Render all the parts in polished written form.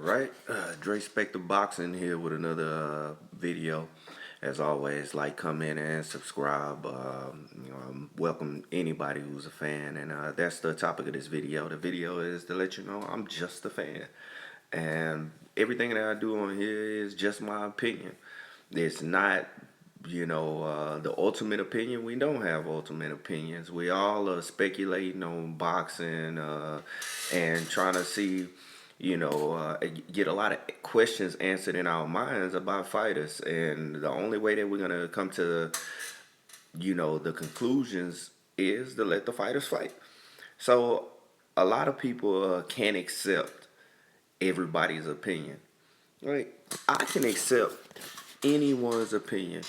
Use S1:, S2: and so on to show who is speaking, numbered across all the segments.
S1: Right, Dre Spectre Boxing here with another video. As always, like, comment, and subscribe. Welcome anybody who's a fan, and that's the topic of this video. The video is to let you know I'm just a fan, and everything that I do on here is just my opinion. It's not, the ultimate opinion. We don't have ultimate opinions. We all are speculating on boxing and trying to see, get a lot of questions answered in our minds about fighters. And the only way that we're going to come to, the conclusions is to let the fighters fight. So a lot of people can't accept everybody's opinion. Right? I can accept anyone's opinion,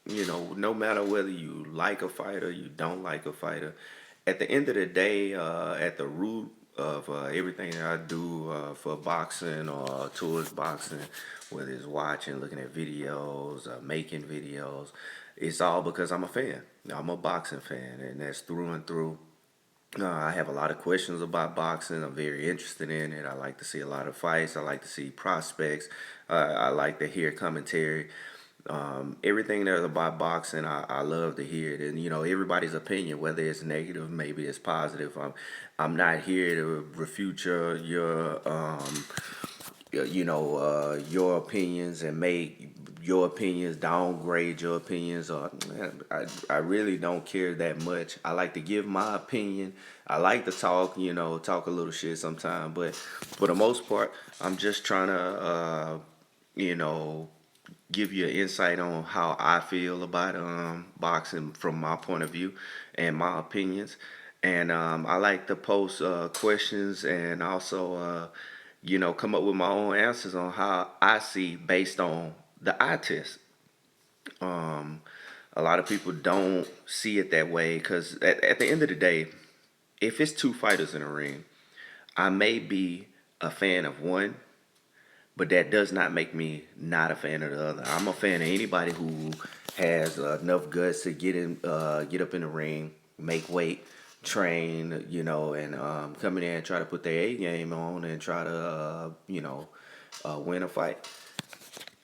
S1: no matter whether you like a fighter, you don't like a fighter. At the end of the day, at the root of everything that I do for boxing or towards boxing, whether it's watching, looking at videos, making videos, it's all because I'm a fan. I'm a boxing fan, and that's through and through. I have a lot of questions about boxing. I'm very interested in it. I like to see a lot of fights. I like to see prospects. I like to hear commentary. Everything that's about boxing, I love to hear it. And, everybody's opinion, whether it's negative, maybe it's positive. I'm not here to refute your opinions and make your opinions downgrade your opinions. Or I really don't care that much. I like to give my opinion. I like to talk, talk a little shit sometimes, but for the most part, I'm just trying to you know give you an insight on how I feel about boxing from my point of view and my opinions. And I like to post questions and also, come up with my own answers on how I see based on the eye test. Um, a lot of people don't see it that way because at the end of the day, if it's two fighters in a ring, I may be a fan of one, but that does not make me not a fan of the other. I'm a fan of anybody who has enough guts to get up in the ring, make weight, train, and come in there and try to put their A game on and try to, win a fight.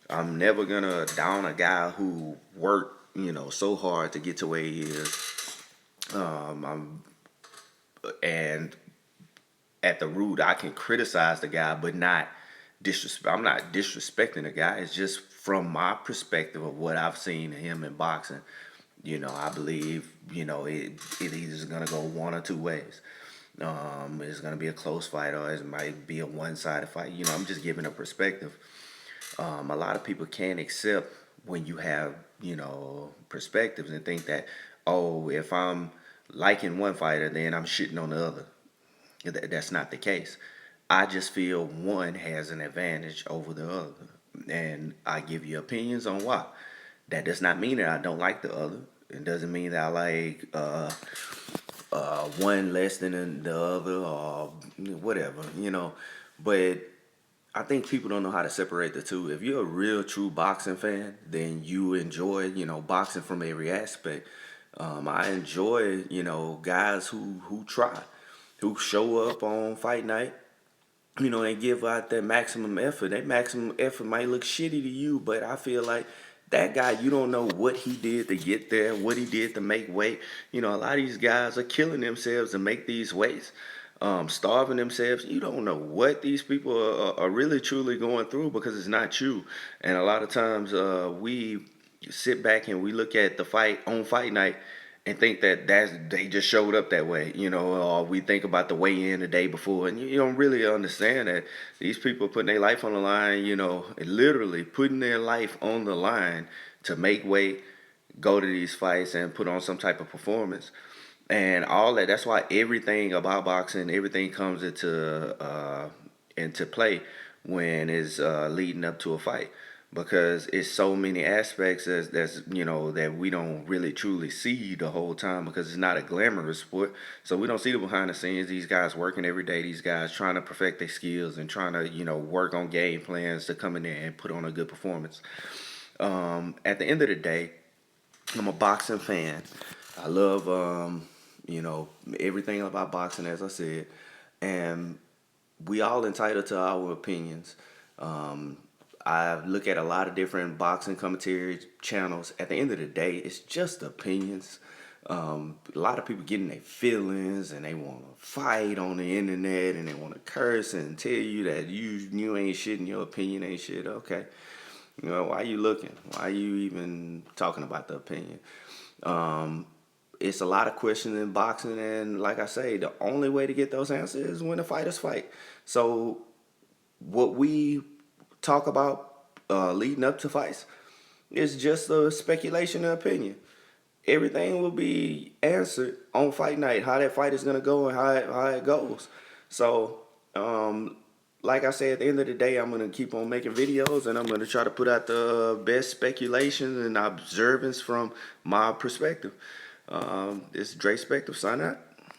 S1: I'm never gonna down a guy who worked, so hard to get to where he is. And at the root, I can criticize the guy, but not disrespect. I'm not disrespecting the guy. It's just from my perspective of what I've seen of him in boxing. I believe it either gonna go one or two ways. It's gonna be a close fight, or it might be a one-sided fight. I'm just giving a perspective. A lot of people can't accept when you have perspectives and think that, oh, if I'm liking one fighter, then I'm shitting on the other. That's not the case. I just feel one has an advantage over the other, and I give you opinions on why. That does not mean that I don't like the other. It doesn't mean that I like one less than the other or whatever, But I think people don't know how to separate the two. If you're a real true boxing fan, then you enjoy, boxing from every aspect. I enjoy, guys who try, who show up on fight night, and give out that maximum effort. That maximum effort might look shitty to you, but I feel like that guy, you don't know what he did to get there, what he did to make weight. A lot of these guys are killing themselves to make these weights, starving themselves. You don't know what these people are really truly going through because it's not you. And a lot of times we sit back and we look at the fight on fight night and think that they just showed up that way, or we think about the weigh in the day before, and you don't really understand that these people are putting their life on the line, literally putting their life on the line to make weight, go to these fights, and put on some type of performance, and all that. That's why everything about boxing, everything comes into play when it's leading up to a fight because it's so many aspects that we don't really truly see the whole time because it's not a glamorous sport. So we don't see the behind the scenes. These guys working every day. These guys trying to perfect their skills and trying to work on game plans to come in there and put on a good performance. At the end of the day, I'm a boxing fan. I love everything about boxing, as I said, and we all entitled to our opinions. Um, I look at a lot of different boxing commentary channels. At the end of the day, it's just opinions. A lot of people getting their feelings and they want to fight on the internet and they want to curse and tell you that you ain't shit and your opinion ain't shit. Okay, you know, why you looking? Why you even talking about the opinion? Um, it's a lot of questions in boxing, and like I say, the only way to get those answers is when the fighters fight. So what we talk about leading up to fights is just a speculation and opinion. Everything will be answered on fight night, how that fight is gonna go and how it goes. So, like I said, at the end of the day, I'm gonna keep on making videos and I'm gonna try to put out the best speculations and observance from my perspective. This is Dre Spector signing out.